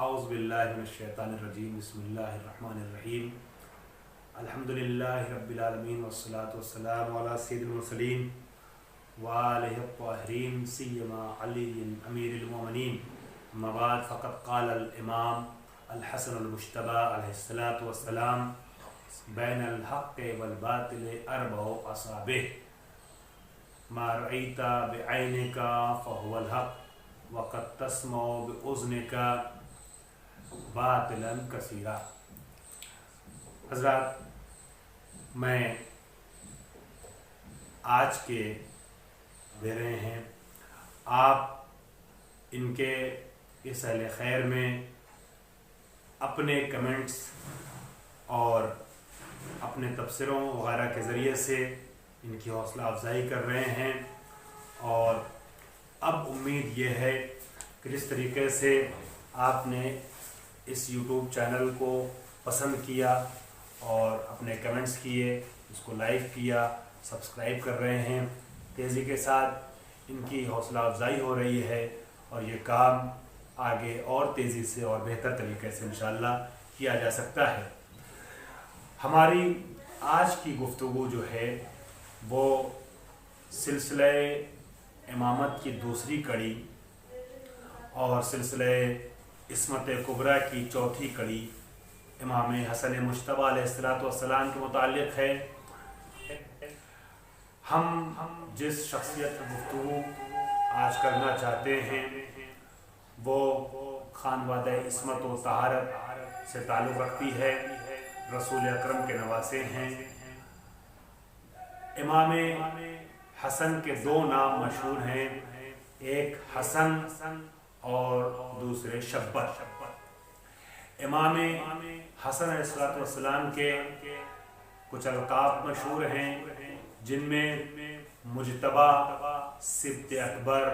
اعوذ باللہ من الشیطان الرجیم بسم اللہ الرحمن الرحیم الحمدللہ رب العالمین والصلاة والسلام علی سید المرسلین وآلہ الطاہرین سیما علی امیر المومنین اما بعد فقد قال الامام الحسن المجتبی علیہ الصلاة والسلام بین الحق والباطل اربع اصابع ما رأیت بعینک فهو الحق وقد تسمع بأذنک باطلا کثیرا۔ حضرات، میں آج کے دے رہے ہیں آپ ان کے اس اہل خیر میں اپنے کمنٹس اور اپنے تبصروں وغیرہ کے ذریعے سے ان کی حوصلہ افزائی کر رہے ہیں، اور اب امید یہ ہے کہ جس طریقے سے آپ نے اس یوٹیوب چینل کو پسند کیا اور اپنے کمنٹس کیے، اس کو لائک کیا، سبسکرائب کر رہے ہیں، تیزی کے ساتھ ان کی حوصلہ افزائی ہو رہی ہے اور یہ کام آگے اور تیزی سے اور بہتر طریقے سے انشاءاللہ کیا جا سکتا ہے۔ ہماری آج کی گفتگو جو ہے وہ سلسلہ امامت کی دوسری کڑی اور سلسلہ عصمت کبریٰ کی چوتھی کڑی امام حسن مجتبی علیہ السلام کے متعلق ہے۔ ہم جس شخصیت کی گفتگو آج کرنا چاہتے ہیں وہ خانوادہ عصمت و طہارت سے تعلق رکھتی ہے، رسول اکرم کے نواسے ہیں۔ امام حسن کے دو نام مشہور ہیں، ایک حسن اور دوسرے شبر۔ امام حسن علیہ السلام کے کچھ القاب مشہور ہیں جن میں مجتبی، سبط اکبر،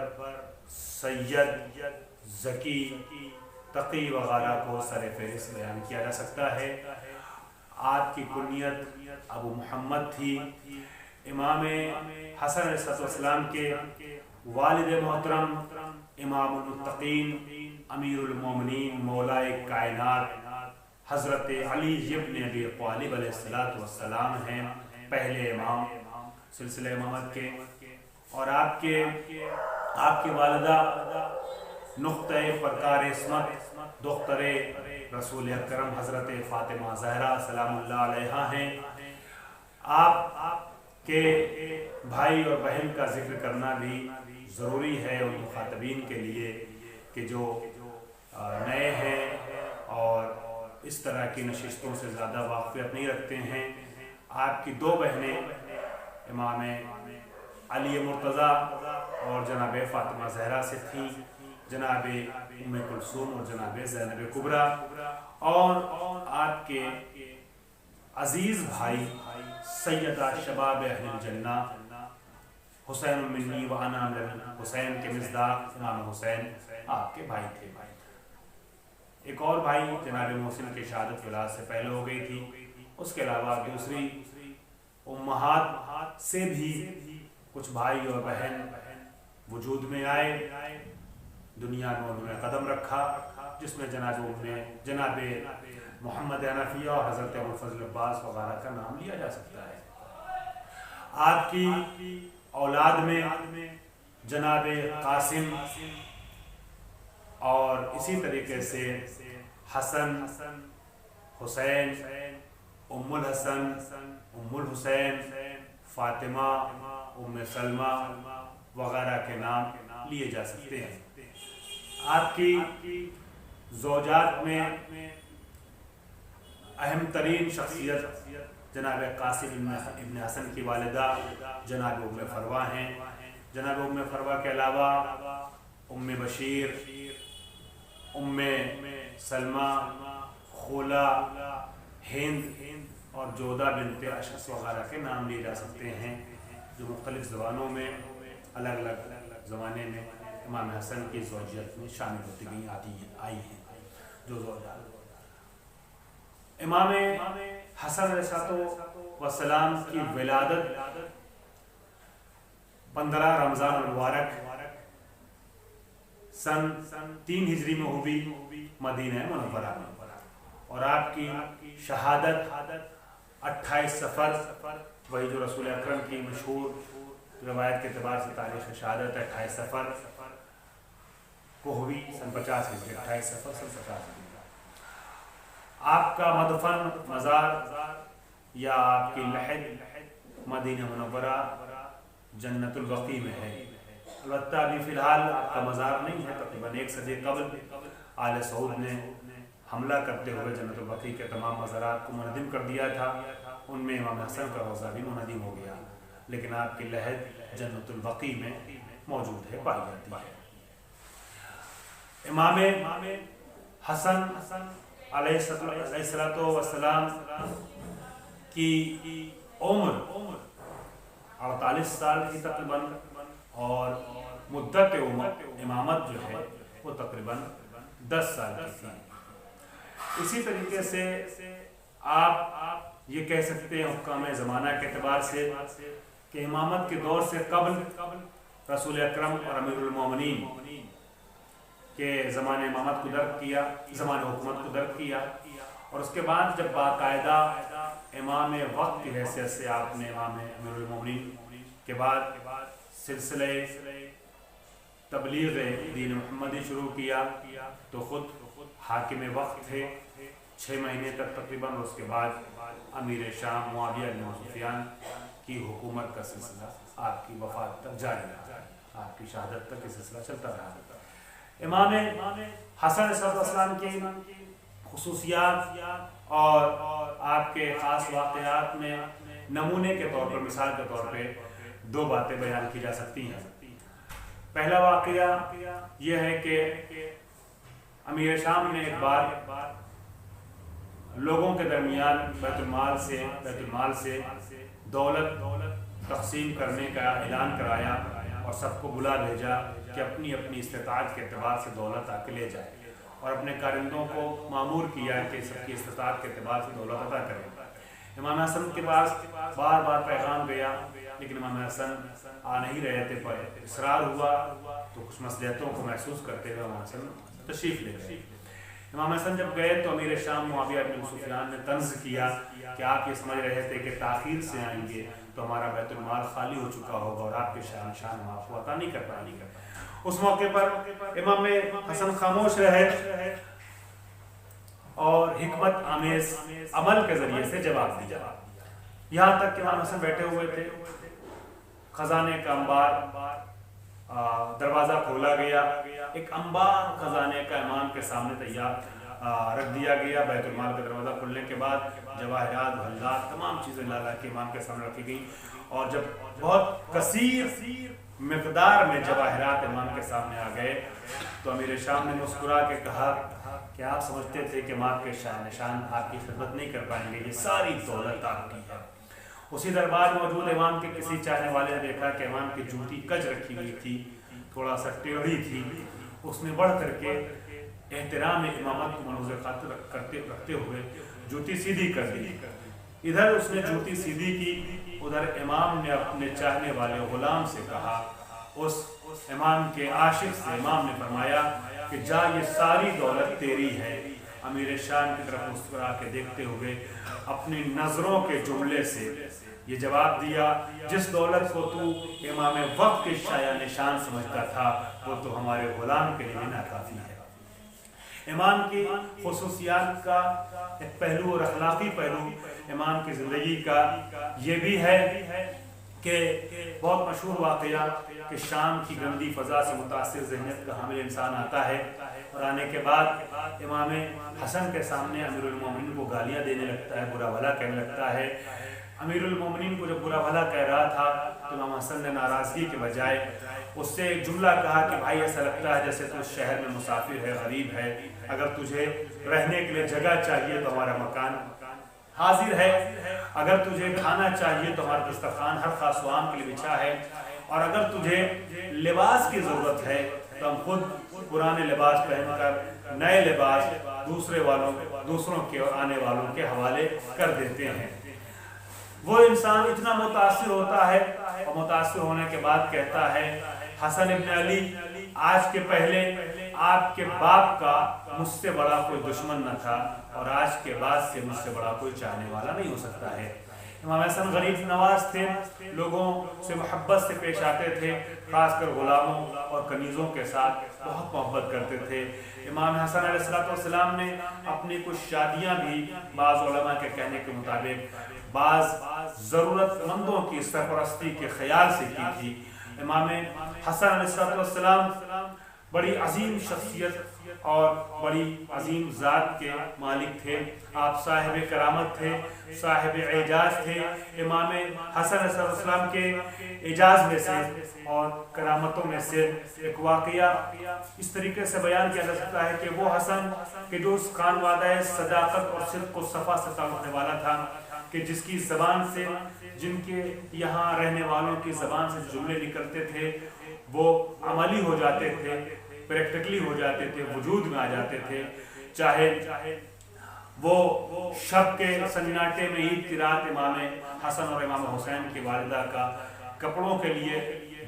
سید، ذکی، تقی وغیرہ کو سر فہرست بیان کیا جا سکتا ہے۔ آپ کی کنیت ابو محمد تھی۔ امام حسن علیہ السلام کے والد محترم امام المتقین امیر المومنین مولائے کائنات حضرت علی ابن ابی طالب علیہ السلام ہیں، پہلے امام سلسلہ امامت کے، اور آپ کی والدہ نقطۂ پرکار عصمت دختر رسول اکرم حضرت فاطمہ زہرا سلام اللہ علیہا ہیں۔ آپ کے بھائی اور بہن کا ذکر کرنا بھی ضروری ہے ان مخاطبین کے لیے کہ جو نئے ہیں اور اس طرح کی نشستوں سے زیادہ واقفیت نہیں رکھتے ہیں۔ آپ کی دو بہنیں امام علی مرتضیٰ اور جناب فاطمہ زہرا سے تھیں، جناب ام کلثوم اور جناب زینب کبریٰ، اور آپ کے عزیز بھائی سیدہ شباب اہل الجنہ حسین منی و انا من حسین کے مصداق امام حسین آپ کے بھائی تھے۔ ایک اور بھائی جناب محسن کی شہادت ولادت سے پہلے ہو گئی تھی۔ اس کے علاوہ دوسری امہات سے بھی کچھ بھائی اور بہن وجود میں آئے، دنیا میں انہوں نے قدم رکھا، جس میں جناب محمد حنفیہ اور حضرت ابوالفضل عباس وغیرہ کا نام لیا جا سکتا ہے۔ آپ کی اولاد میں جناب قاسم اور اسی طریقے سے حسن، حسین، ام الحسن، ام الحسین، فاطمہ، ام سلمہ وغیرہ کے نام لیے جا سکتے ہیں۔ آپ کی زوجات میں اہم ترین شخصیت جناب قاسم ابن حسن کی والدہ جناب ام فروہ ہیں۔ جناب ام فروہ کے علاوہ ام بشیر، ام سلمہ، خولہ، ہند اور جودہ بنت اشعث وغیرہ کے نام لیے جا سکتے ہیں، جو مختلف زبانوں میں الگ الگ زمانے میں امام حسن کی زوجیت میں شامل ہوتی گئی آئی ہیں۔ جو زوجات امام حسن علیہ السلام کی ولادت 15 رمضان المبارک سن 3 ہجری میں ہوئی، مدینہ منورہ میں، اور آپ کی شہادت 28 صفر، وہی جو رسول اکرم کی مشہور روایت کے اعتبار سے تاریخ شہادت 28 صفر کو ہوئی سن 50 ہجری، 28 صفر سن 50 ہجری۔ آپ کا مدفن مزار یا آپ کی لحد مدینہ منورہ جنت البقیع میں ہے۔ البتہ ابھی فی الحال آپ کا مزار نہیں ہے، تقریباً 1 صدی قبل آل سعود نے حملہ کرتے ہوئے جنت البقیع کے تمام مزارات کو منہدم کر دیا تھا، ان میں امام حسن کا روضہ بھی منہدم ہو گیا، لیکن آپ کی لحد جنت البقیع میں موجود ہے، پائی جاتی ہے۔ امام حسن علیہ السلام کی عمر 48 سال کی تقریباً، اور مدت امامت جو ہے وہ تقریباً 10 سال کی تھی۔ اسی طریقے سے آپ یہ کہہ سکتے ہیں حکام زمانہ کے اعتبار سے کہ امامت کے دور سے قبل رسول اکرم اور امیر المومنین کے زمان امامت کو درک کیا، زمان حکومت کو درک کیا، اور اس کے بعد جب باقاعدہ امام وقت کی حیثیت سے آپ نے امام امیر المومنین کے بعد سلسلہ تبلیغ دین محمدی شروع کیا تو خود حاکم وقت تھے 6 مہینے تک تقریباً، اور اس کے بعد امیر شام معاویہ بن سفیان کی حکومت کا سلسلہ آپ کی وفات تک جاری رہا، آپ کی شہادت تک یہ سلسلہ چلتا رہا۔ امام حسن علیہ السلام کی خصوصیات اور آپ کے خاص واقعات میں نمونے کے طور پر، مثال کے طور پہ 2 باتیں بیان کی جا سکتی ہیں۔ پہلا واقعہ یہ ہے کہ امیر شام نے ایک بار لوگوں کے درمیان بیت المال سے دولت تقسیم کرنے کا اعلان کرایا اور سب کو بلا بھیجا کہ اپنی اپنی استطاعت کے اعتبار سے دولت آ کے لے جائے، اور اپنے کارندوں کو مامور کیا کہ سب کی استطاعت کے اعتبار سے دولت عطا کریں۔ امام حسن کے پاس بار بار پیغام گیا، لیکن امام حسن آ نہیں رہے تھے، پر اصرار ہوا تو کچھ مصلحتوں کو محسوس کرتے ہوئے امام حسن تشریف لے گئے۔ امام حسن جب گئے تو امیر شام معاویہ بن سفیان نے طنز کیا کہ آپ یہ سمجھ رہے تھے کہ تاخیر سے آئیں گے تو ہمارا بیت المال خالی ہو چکا ہوگا اور آپ کے شان ہم آپ کو عطا نہیں کر پائیں گے۔ اس موقع پر امام حسن خاموش رہے اور حکمت آمیز عمل کے ذریعے سے جواب دیا، یہاں تک کہ امام حسن بیٹھے ہوئے تھے، خزانے کا انبار دروازہ کھولا گیا، ایک انبار خزانے کا امام کے سامنے تیار رکھ دیا گیا۔ بیت المال کا دروازہ کھلنے کے بعد جواہرات، بھلات، تمام چیزیں لا کے امام کے سامنے رکھی گئی، اور جب بہت کثیر مقدار میں جواہرات امام کے سامنے آ گئے تو امیر شام نے مسکرا کے کہا کہ آپ سمجھتے تھے کہ امام کے شاہ نشان آپ کی خدمت نہیں کر پائیں گے، یہ ساری دولت آپ کی ہے۔ اسی دربار میں موجود امام کے کسی چاہنے والے نے دیکھا کہ امام کی جوتی کج رکھی ہوئی تھی، تھوڑا سا ٹیڑھی تھی، اس نے بڑھ کر کے احترام امامت کو ملحوظ خاطر رکھتے ہوئے جوتی سیدھی کر دی۔ ادھر اس نے جوتی سیدھی کی، ادھر امام نے اپنے چاہنے والے غلام سے کہا، اس امام کے عاشق سے امام نے فرمایا کہ جا یہ ساری دولت تیری ہے۔ امیر شام کی طرف مسکرا کے دیکھتے ہوئے اپنی نظروں کے جملے سے یہ جواب دیا، جس دولت کو تو امام وقت کے شایع نشان سمجھتا تھا وہ تو ہمارے غلام کے لیے ناکافی ہے۔ امام کی خصوصیات کا ایک پہلو اور اخلاقی پہلو امام کی زندگی کا یہ بھی ہے کہ بہت مشہور واقعہ کہ شام کی گندی فضا سے متاثر ذہنیت کا حامل انسان آتا ہے، اور آنے کے بعد امام حسن کے سامنے امیر المومنین کو گالیاں دینے لگتا ہے، برا بھلا کہنے لگتا ہے۔ امیر المومنین کو جب برا بھلا کہہ رہا تھا تو امام حسن نے ناراضگی کے بجائے اس سے ایک جملہ کہا کہ بھائی ایسا لگتا ہے جیسے تو شہر میں مسافر ہے، غریب ہے، اگر تجھے رہنے کے لیے جگہ چاہیے تو ہمارا مکان حاضر ہے، اگر تجھے کھانا چاہیے تو ہمارا دسترخوان ہر خاص و عام کے لیے بچھا ہے، اور اگر تجھے لباس کی ضرورت ہے تو ہم خود پرانے لباس پہن کر نئے لباس دوسروں کے اور آنے والوں کے حوالے کر دیتے ہیں۔ وہ انسان اتنا متاثر ہوتا ہے اور متاثر ہونے کے بعد کہتا ہے، حسن ابن علی، آج کے پہلے آپ کے باپ کا مجھ سے بڑا کوئی دشمن نہ تھا اور آج کے بعد سے مجھ سے بڑا کوئی چاہنے والا نہیں ہو سکتا ہے۔ امام حسن غریب نواز تھے، لوگوں سے محبت سے پیش آتے تھے، خاص کر غلاموں اور کنیزوں کے ساتھ بہت محبت کرتے تھے۔ امام حسن علیہ السلام نے اپنی کچھ شادیاں بھی بعض علماء کے کہنے کے مطابق بعض ضرورت مندوں کی سرپرستی کے خیال سے کی تھی۔ امام حسن علیہ السلام بڑی عظیم شخصیت اور بڑی عظیم ذات کے مالک تھے۔ آپ صاحب کرامت تھے، صاحب اعجاز تھے۔ امام حسن علیہ السلام کے اعجاز میں سے اور کرامتوں میں سے ایک واقعہ اس طریقے سے بیان کیا جا سکتا ہے کہ وہ حسن کہ جو اس خانوادہ صداقت اور صدق و صفا سے تعلق والا تھا، کہ جس کی زبان سے، جن کے یہاں رہنے والوں کی زبان سے جملے نکلتے تھے وہ عملی ہو جاتے تھے، پریکٹیکلی ہو جاتے تھے، وجود میں آ جاتے تھے۔ چاہے وہ شب کے سناٹے میں عید کی رات امام حسن اور امام حسین کی والدہ کا کپڑوں کے لیے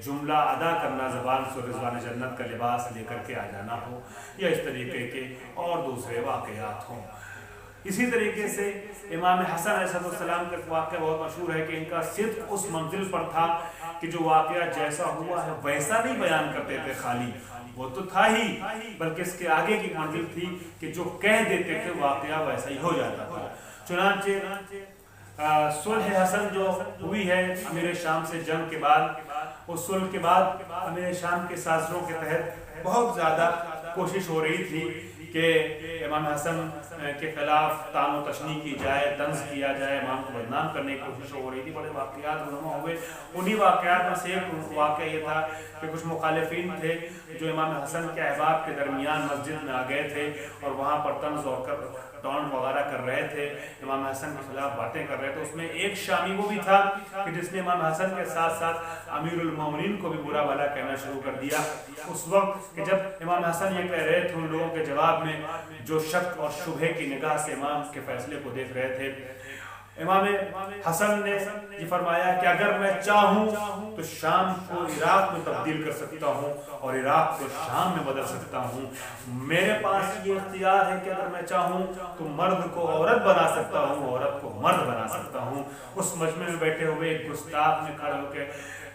جملہ ادا کرنا زبان سے، رضوان جنت کا لباس لے کر کے آ جانا ہو، یا اس طریقے کے اور دوسرے واقعات ہوں۔ اسی طریقے سے امام حسن علیہ السلام کا واقعہ بہت مشہور ہے کہ ان کا صدق اس منزل پر تھا کہ جو واقعہ جیسا ہوا ہے ویسا نہیں بیان کرتے تھے، خالی وہ تو تھا ہی، بلکہ اس کے آگے کی منزل تھی کہ جو کہہ دیتے تھے واقعہ ویسا ہی ہو جاتا تھا۔ چنانچہ صلح حسن جو ہوئی ہے امیر شام سے جنگ کے بعد، اس صلح کے بعد امیر شام کے سازشوں کے تحت بہت زیادہ کوشش ہو رہی تھی کہ امام حسن کے خلاف طعن و تشنیع کی جائے، طنز کیا جائے، امام کو بدنام کرنے کی کوشش ہو رہی تھی۔ بڑے واقعات رونما ہوئے، انہی واقعات میں سے ایک واقعہ یہ تھا کہ کچھ مخالفین تھے جو امام حسن کے احباب کے درمیان مسجد میں آ گئے تھے اور وہاں پر طنز اور ٹونٹ وغیرہ کر رہے تھے، امام حسن کے خلاف باتیں کر رہے تھے۔ اس میں ایک شامی وہ بھی تھا کہ جس نے امام حسن کے ساتھ ساتھ امیر المومنین کو بھی برا بھلا کہنا شروع کر دیا۔ اس وقت کہ جب امام حسن یہ کہہ رہے تھے، ان لوگوں کے جواب میں جو شک اور شبہے کی نگاہ سے امام کے فیصلے کو دیکھ رہے تھے، امام حسن نے یہ فرمایا کہ اگر میں چاہوں تو شام کو عراق میں تبدیل کر سکتا ہوں اور عراق کو شام میں بدل سکتا ہوں۔ میرے پاس یہ اختیار ہے کہ اگر میں چاہوں تو مرد کو عورت بنا سکتا ہوں، عورت کو مرد بنا سکتا ہوں۔ اس مجمع میں بیٹھے ہوئے ایک گستاخ نے کھڑے ہو کے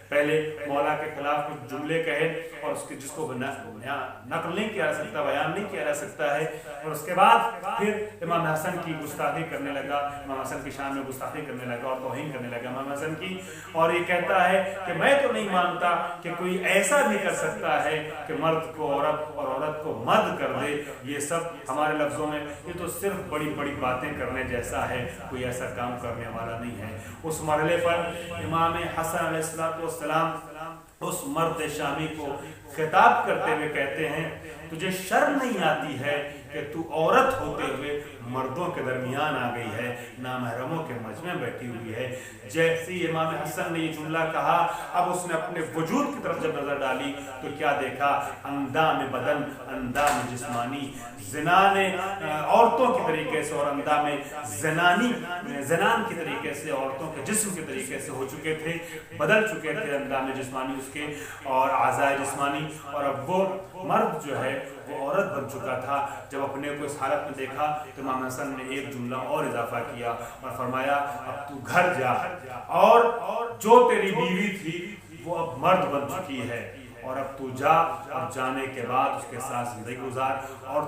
پہلے مولا کے خلاف کچھ جملے کہے اور اس کے جس کو نقل نہیں کیا جا سکتا، بیان نہیں کیا جا سکتا ہے، اور اس کے بعد پھر امام حسن کی گستاخی کرنے لگا، امام حسن کی شان میں گستاخی کرنے لگا اور توہین کرنے لگا امام حسن کی، اور یہ کہتا ہے کہ میں تو نہیں مانتا کہ کوئی ایسا بھی کر سکتا ہے کہ مرد کو عورت اور عورت کو مرد کر دے۔ یہ سب ہمارے لفظوں میں یہ تو صرف بڑی بڑی باتیں کرنے جیسا ہے، کوئی ایسا کام کرنے والا نہیں ہے۔ اس مرحلے پر امام حسن علیہ السلام اس مرد شامی کو خطاب کرتے ہوئے کہتے ہیں، تجھے شرم نہیں آتی ہے کہ تو عورت ہوتے ہوئے مردوں کے درمیان آ گئی ہے، نامحرموں کے مجمع بیٹھی ہوئی ہے۔ جیسے امام حسن نے یہ جملہ کہا، اب اس نے اپنے وجود کی طرف جب نظر ڈالی تو کیا دیکھا؟ اندام بدن، اندام جسمانی، زنا نے عورتوں کی طریقے سے اور اندام زنان کی طریقے سے عورتوں کے جسم کے طریقے سے ہو چکے تھے، بدل چکے تھے اندام جسمانی اس کے اور اعضاء جسمانی، اور اب وہ مرد جو ہے وہ عورت بن چکا تھا۔ جب اپنے کو اس حالت میں دیکھا تو امام حسن نے ایک جملہ اور اضافہ کیا اور فرمایا، اب تو گھر جا اور جو تیری بیوی تھی وہ اب مرد بن چکی ہے، اور اب تو جا اور جانے کے بعد اس کے ساتھ زندگی گزار، اور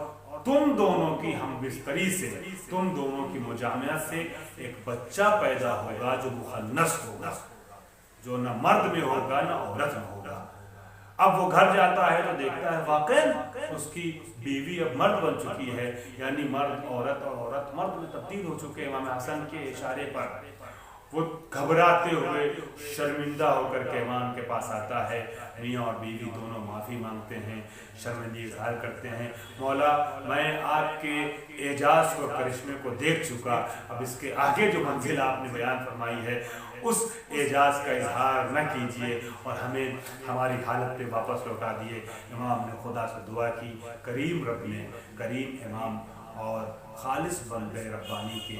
تم دونوں کی ہم بستری سے، تم دونوں کی مجامعت سے ایک بچہ پیدا ہوگا جو مخنث ہوگا، جو نہ مرد میں ہوگا نہ عورت میں ہوگا۔ اب وہ گھر جاتا ہے تو دیکھتا ہے واقعی اس کی بیوی اب مرد بن چکی ہے، یعنی مرد عورت اور عورت مرد میں تبدیل ہو چکے۔ امام حسن کے اشارے پر وہ گھبراتے ہوئے شرمندہ ہو کر کے امام کے پاس آتا ہے۔ میاں اور بیوی دونوں معافی مانگتے ہیں، شرمندگی اظہار کرتے ہیں، مولا میں آپ کے اعجاز اور کرشمے کو دیکھ چکا، اب اس کے آگے جو منزل آپ نے بیان فرمائی ہے اس اعجاز کا اظہار نہ کیجیے اور ہمیں ہماری حالت پہ واپس لوٹا دیے۔ امام نے خدا سے دعا کی، کریم رب نے، کریم امام اور خالص بندے ربانی کے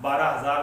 12,000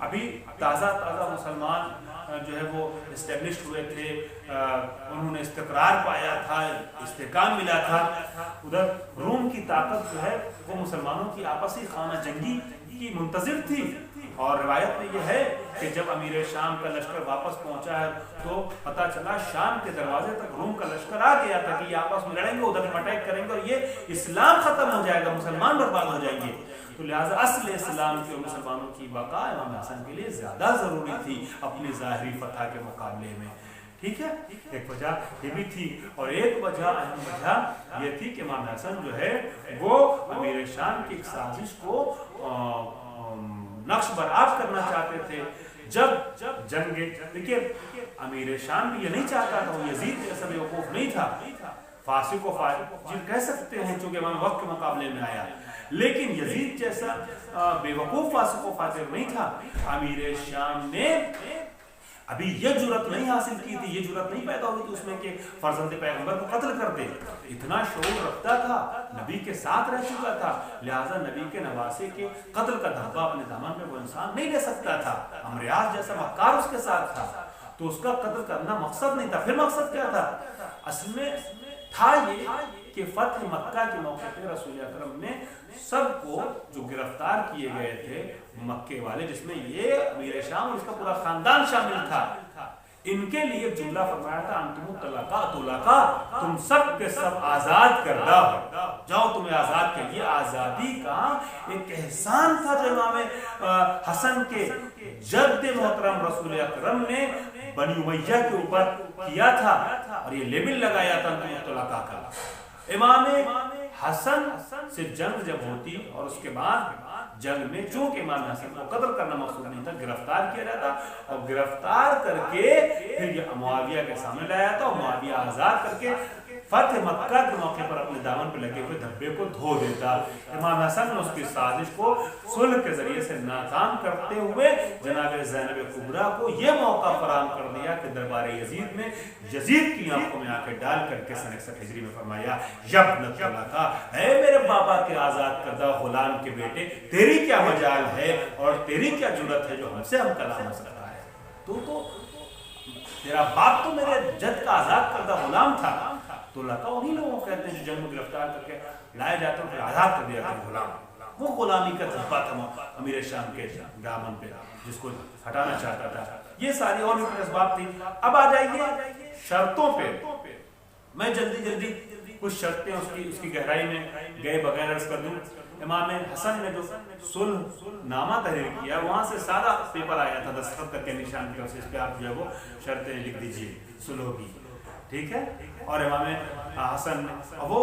ابھی تازہ مسلمان جو ہے وہ اسٹیبلشڈ ہوئے تھے، انہوں نے استقرار پایا تھا، استحکام ملا تھا. ادھر روم کی طاقت جو ہے وہ مسلمانوں کی آپسی خانہ جنگی کی منتظر تھی. اور روایت میں یہ ہے کہ جب امیر شام کا لشکر واپس پہنچا ہے تو پتہ چلا شام کے دروازے تک روم کا لشکر آ گیا تھا کہ یہ آپس میں لڑیں گے، ادھر اٹیک کریں گے اور یہ اسلام ختم ہو جائے گا، مسلمان برباد ہو جائیں گے. تو لہٰذا اصل اسلام کی اور مسلمانوں کی بقا امام حسن کے لیے زیادہ ضروری تھی اپنی ظاہری فتح کے مقابلے میں. ٹھیک ہے، ایک وجہ یہ بھی تھی. اور ایک وجہ اہم وجہ یہ تھی کہ امام حسن جو ہے وہ امیر شام کی ایک سازش کو نقش برآب کرنا چاہتے تھے. جب جنگ دیکھیے امیر شام بھی یہ نہیں چاہتا تھا، وہ یزید جیسا بیوقوف نہیں تھا، فاسق و فاجر کہہ سکتے ہیں چونکہ امام وقت کے مقابلے میں آیا، لیکن یزید جیسا بیوقوف فاسق و فاجر نہیں تھا. امیر شام نے ابھی یہ جرأت نہیں حاصل کی تھی، یہ جرأت نہیں پیدا ہوئی تھی اس میں کہ فرزند پیغمبر کو قتل کر دے. اتنا شعور رکھتا تھا، نبی کے ساتھ رہ چکا تھا، لہٰذا نبی کے نواسے کے قتل کا دھبا اپنے دامن میں وہ انسان نہیں لے سکتا تھا. امریاز جیسا مکار اس کے ساتھ تھا تو اس کا قتل کرنا مقصد نہیں تھا. پھر مقصد کیا تھا؟ اصل میں تھا یہ کہ فتح مکہ کے موقع پہ رسول اکرم نے سب کو جو گرفتار کیے گئے تھے مکے والے، جس میں یہ امیر شام اور اس کا پورا خاندان شامل تھا، ان کے لیے جملہ فرمایا تھا انتم طلقاء، تم سب کے سب آزاد کردہ ہو، جاؤ تمہیں آزاد کر. یہ آزادی کا ایک احسان تھا جو امام حسن کے جد محترم رسول اکرم نے بنی امیہ کے اوپر کیا تھا اور یہ لیبل لگایا تھا انتم طلقاء کا. امام حسن سے جنگ جب ہوتی اور اس کے بعد جنگ میں چونکہ امام حسن کو قتل کرنا مقصود نہیں تھا، گرفتار کیا جاتا اور گرفتار کر کے پھر یہ معاویہ کے سامنے لایا تھا اور معاویہ آزاد کر کے فتح مکہ کے موقع پر اپنے دامن پہ لگے ہوئے دھبے کو دھو دیتا. امام حسن نے اس کی سازش کو صلح کے ذریعے سے ناکام کرتے ہوئے جناب زینب کبریٰ کو یہ موقع فراہم کر دیا کہ دربار یزید میں یزید کی آنکھوں میں آنکھیں ڈال کر کے سن 61 ہجری میں فرمایا یبن طلقاء، اے میرے بابا کے آزاد کردہ غلام کے بیٹے، تیری کیا مجال ہے اور تیری کیا جرأت ہے جو ہم سے ہم کلام ہو سکتا ہے؟ تو تیرا باپ تو میرے جد کا آزاد کردہ غلام تھا. تو لقا انہی لوگوں کو کہتے ہیں جو جنگ میں گرفتار کر کے لائے جاتے ہیں پھر آزاد کر دیا کرتے غلام. وہ غلامی کا جذبہ تھا امیر شام کے دامن پہ جس کو ہٹانا چاہتا تھا. یہ ساری اور بھی اسباب تھی. اب آ جائیے شرطوں پہ. میں جلدی کچھ شرطیں اس کی گہرائی میں گئے بغیر عرض کر دوں. امام حسن نے جو صلح نامہ تحریر کیا وہاں سے سادہ پیپر آیا تھا دستخط کر کے نشان کی، اس پہ آپ جو ہے وہ شرطیں لکھ دیجیے صلح کی. ٹھیک ہے. اور امام حسن وہ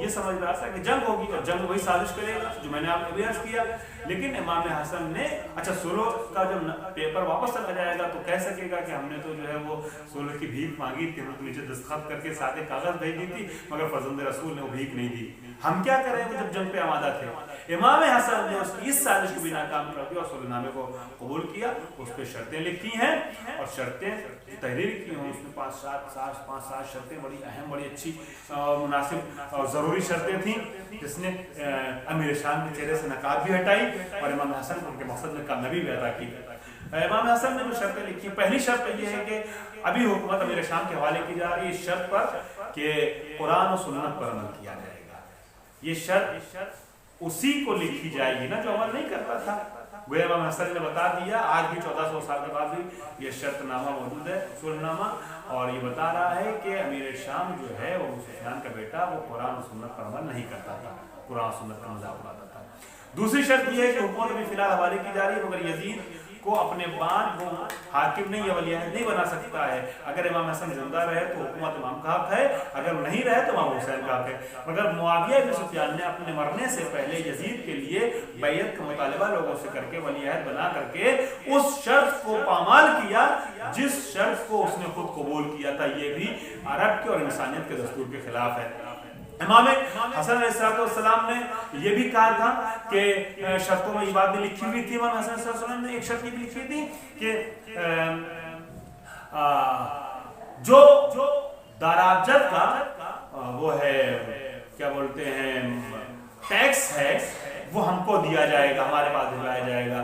یہ سمجھ رہا تھا کہ جنگ ہوگی اور جنگ وہی سازش کرے گا جو میں نے آپ کو بھی عرض کیا. لیکن امام حسن نے اچھا صلح کا جب پیپر واپس رکھا جائے گا تو کہہ سکے گا کہ ہم نے تو جو ہے وہ صلح کی بھیک مانگی تھی، ہم نیچے دستخط کر کے سادے کاغذ بھیج دی تھی، مگر فرزند رسول نے وہ بھیک نہیں دی. ہم کیا کریں گے جب جنگ پہ آمادہ تھے؟ امام حسن نے اس کی اس سازش کو بھی ناکام کر دیا اور صلح نامے کو قبول کیا. اس پہ شرطیں لکھی ہیں اور شرطیں تحریر کی ہیں. اس میں 5-7 شرطیں بڑی اہم، بڑی اچھی مناسب اور ضروری شرطیں تھیں جس نے امیر شام کے چہرے سے نقاب بھی ہٹائی اور امام حسن کو ان کے مقصد میں کامیابی بھی عطا کی. امام حسن نے جو شرطیں لکھی، پہلی شرط یہ ہے کہ ابھی حکومت امیر شام کے حوالے کی جا رہی ہے اس شرط پر کہ قرآن و سنت پر عمل کیا جائے گا. یہ شرط اسی کو لکھی جائے گی نا جو عمل نہیں کرتا تھا. وہ امام حسن نے بتا دیا، آج بھی 1400 سال کے بعد بھی یہ شرط نامہ موجود ہے صلح نامہ، اور یہ بتا رہا ہے کہ امیر شام جو ہے وہ سفیان کا بیٹا وہ قرآن و سنت پر عمل نہیں کرتا تھا، قرآن و سنت کا مذاق اڑاتا تھا. دوسری شرط یہ ہے کہ حکومت ابھی فی الحال حوالے کی جا رہی ہے مگر یزید کو اپنے بعد وہ حاکم نہیں یا ولی عہد نہیں بنا سکتا ہے. اگر امام حسن زندہ رہے تو حکومت امام کا حق ہے، اگر نہیں رہے تو امام حسین کا حق ہے. مگر معاویہ بن سفیان نے اپنے مرنے سے پہلے یزید کے لیے بیعت کا مطالبہ لوگوں سے کر کے ولی عہد بنا کر کے اس شرط کو پامال کیا جس شرط کو اس نے خود قبول کیا تھا. یہ بھی عرب کے اور انسانیت کے دستور کے خلاف ہے. امام حسن علیہ السلام نے یہ بھی کہا تھا کہ شرطوں میں یہ بات بھی لکھی ہوئی تھی. امام حسن علیہ السلام نے ایک شرط یہ بھی لکھی تھی کہ جو دارابجد کا وہ ہے کیا بولتے ہیں ٹیکس ہے وہ ہم کو دیا جائے گا، ہمارے پاس دلایا جائے گا.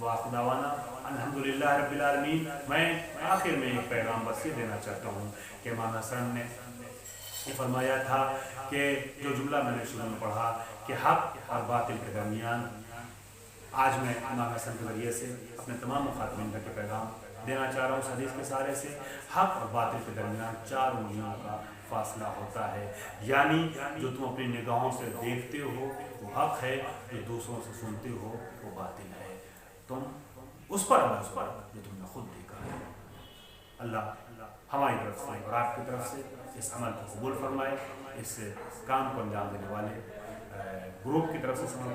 واخر دعوانا الحمدللہ رب العالمین۔ میں آخر میں ایک پیغام بس یہ دینا چاہتا ہوں کہ امام حسن نے یہ فرمایا تھا کہ جو جملہ میں نے شروع میں پڑھا کہ حق اور باطل کے درمیان، آج میں امام حسن کے ذریعے سے اپنے تمام مخاطبین تک کے پیغام دینا چاہ رہا ہوں اس حدیث کے سارے سے۔ حق اور باطل کے درمیان 4 انگلیوں کا فاصلہ ہوتا ہے، یعنی جو تم اپنی نگاہوں سے دیکھتے ہو وہ حق ہے، جو دوسروں سے سنتے ہو وہ باطل ہے۔ تم اس پر عمل کرو جو تم نے خود دیکھا ہے۔ اللہ ہماری طرف سے اور آپ کی طرف سے اس عمل کو قبول فرمائے، اس کام کو انجام دینے والے گروپ کی طرف سے